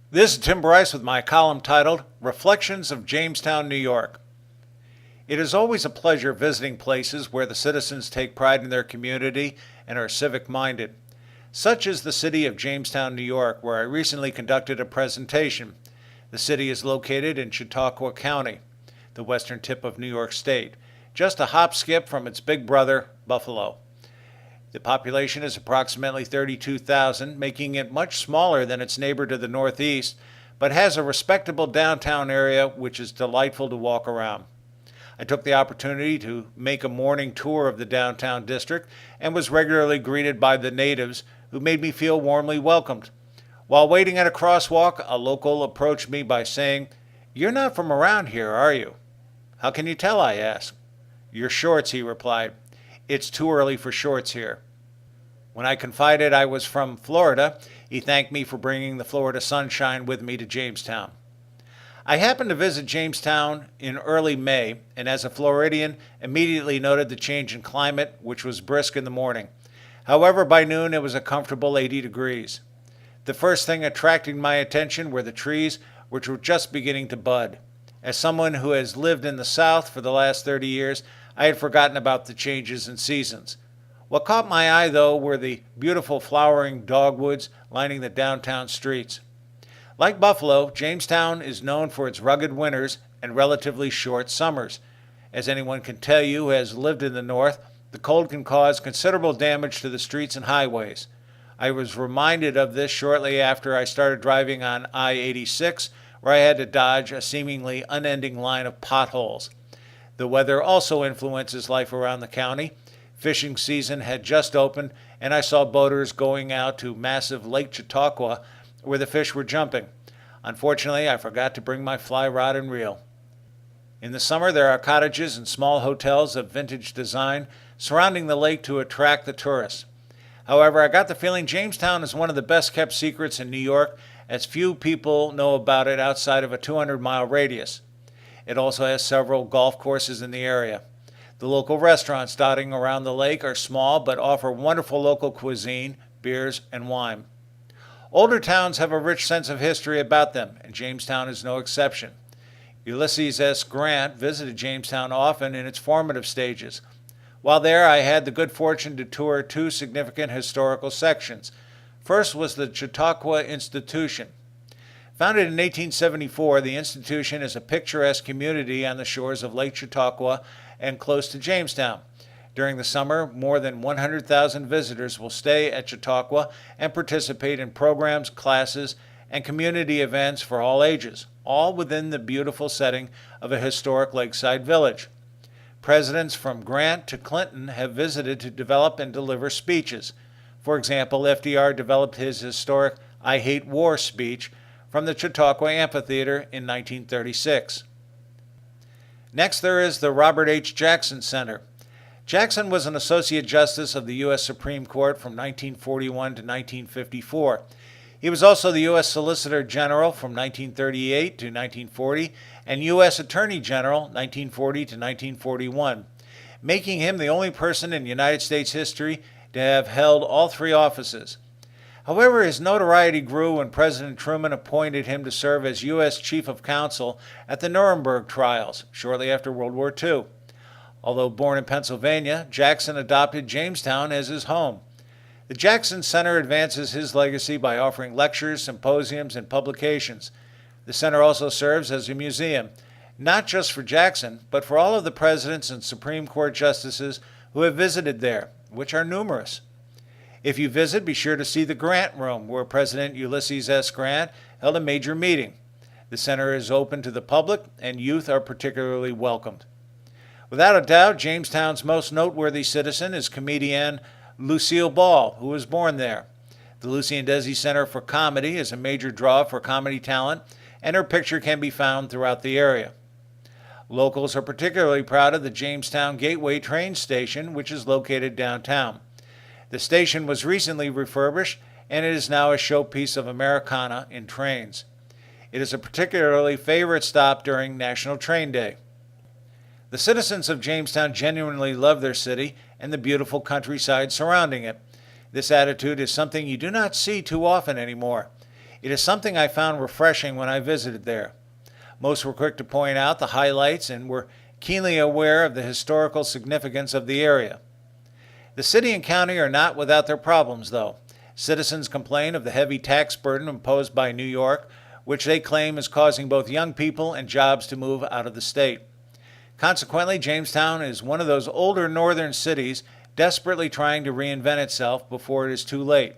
This is Tim Bryce with my column titled Reflections of Jamestown, New York. It is always a pleasure visiting places where the citizens take pride in their community and are civic minded. Such is the city of Jamestown, New York, where I recently conducted a presentation. The city is located in Chautauqua County, the western tip of New York State, just a hop skip from its big brother, Buffalo. The population is approximately 32,000, making it much smaller than its neighbor to the northeast, but has a respectable downtown area which is delightful to walk around. I took the opportunity to make a morning tour of the downtown district and was regularly greeted by the natives who made me feel warmly welcomed. While waiting at a crosswalk, a local approached me by saying, "You're not from around here, are you?" "How can you tell?" I asked. "Your shorts," he replied. "It's too early for shorts here." When I confided I was from Florida, he thanked me for bringing the Florida sunshine with me to Jamestown. I happened to visit Jamestown in early May, and as a Floridian, immediately noted the change in climate, which was brisk in the morning. However, by noon it was a comfortable 80 degrees. The first thing attracting my attention were the trees, which were just beginning to bud. As someone who has lived in the South for the last 30 years, I had forgotten about the changes in seasons. What caught my eye, though, were the beautiful flowering dogwoods lining the downtown streets. Like Buffalo, Jamestown is known for its rugged winters and relatively short summers. As anyone can tell you who has lived in the North, the cold can cause considerable damage to the streets and highways. I was reminded of this shortly after I started driving on I-86, where I had to dodge a seemingly unending line of potholes. The weather also influences life around the county. Fishing season had just opened, and I saw boaters going out to massive Lake Chautauqua where the fish were jumping. Unfortunately, I forgot to bring my fly rod and reel. In the summer, there are cottages and small hotels of vintage design surrounding the lake to attract the tourists. However, I got the feeling Jamestown is one of the best kept secrets in New York, as few people know about it outside of a 200-mile radius. It also has several golf courses in the area. The local restaurants dotting around the lake are small but offer wonderful local cuisine, beers, and wine. Older towns have a rich sense of history about them, and Jamestown is no exception. Ulysses S. Grant visited Jamestown often in its formative stages. While there, I had the good fortune to tour two significant historical sections. First was the Chautauqua Institution. Founded in 1874, the institution is a picturesque community on the shores of Lake Chautauqua and close to Jamestown. During the summer, more than 100,000 visitors will stay at Chautauqua and participate in programs, classes, and community events for all ages, all within the beautiful setting of a historic lakeside village. Presidents from Grant to Clinton have visited to develop and deliver speeches. For example, FDR developed his historic "I Hate War" speech from the Chautauqua Amphitheater in 1936. Next, there is the Robert H. Jackson Center. Jackson was an Associate Justice of the U.S. Supreme Court from 1941 to 1954. He was also the U.S. Solicitor General from 1938 to 1940 and U.S. Attorney General 1940 to 1941, making him the only person in United States history to have held all three offices. However, his notoriety grew when President Truman appointed him to serve as U.S. Chief of Counsel at the Nuremberg trials shortly after World War II. Although born in Pennsylvania, Jackson adopted Jamestown as his home. The Jackson Center advances his legacy by offering lectures, symposiums, and publications. The center also serves as a museum, not just for Jackson, but for all of the presidents and Supreme Court justices who have visited there, which are numerous. If you visit, be sure to see the Grant Room, where President Ulysses S. Grant held a major meeting. The center is open to the public, and youth are particularly welcomed. Without a doubt, Jamestown's most noteworthy citizen is comedian Lucille Ball, who was born there. The Lucy and Desi Center for Comedy is a major draw for comedy talent, and her picture can be found throughout the area. Locals are particularly proud of the Jamestown Gateway train station, which is located downtown. The station was recently refurbished, and it is now a showpiece of Americana in trains. It is a particularly favorite stop during National Train Day. The citizens of Jamestown genuinely love their city and the beautiful countryside surrounding it. This attitude is something you do not see too often anymore. It is something I found refreshing when I visited there. Most were quick to point out the highlights and were keenly aware of the historical significance of the area. The city and county are not without their problems, though. Citizens complain of the heavy tax burden imposed by New York, which they claim is causing both young people and jobs to move out of the state. Consequently, Jamestown is one of those older northern cities desperately trying to reinvent itself before it is too late.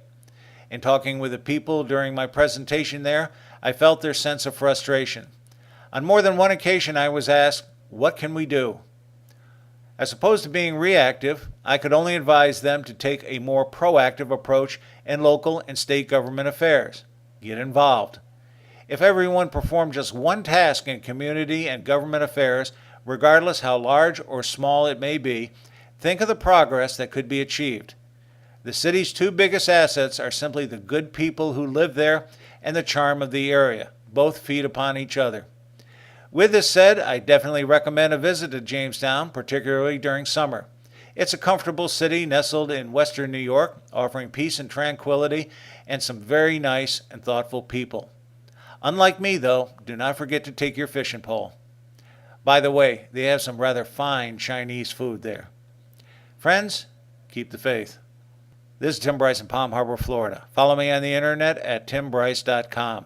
In talking with the people during my presentation there, I felt their sense of frustration. On more than one occasion, I was asked, "What can we do?" As opposed to being reactive, I could only advise them to take a more proactive approach in local and state government affairs. Get involved. If everyone performed just one task in community and government affairs, regardless how large or small it may be, think of the progress that could be achieved. The city's two biggest assets are simply the good people who live there and the charm of the area. Both feed upon each other. With this said, I definitely recommend a visit to Jamestown, particularly during summer. It's a comfortable city nestled in western New York, offering peace and tranquility and some very nice and thoughtful people. Unlike me, though, do not forget to take your fishing pole. By the way, they have some rather fine Chinese food there. Friends, keep the faith. This is Tim Bryce in Palm Harbor, Florida. Follow me on the internet at timbryce.com.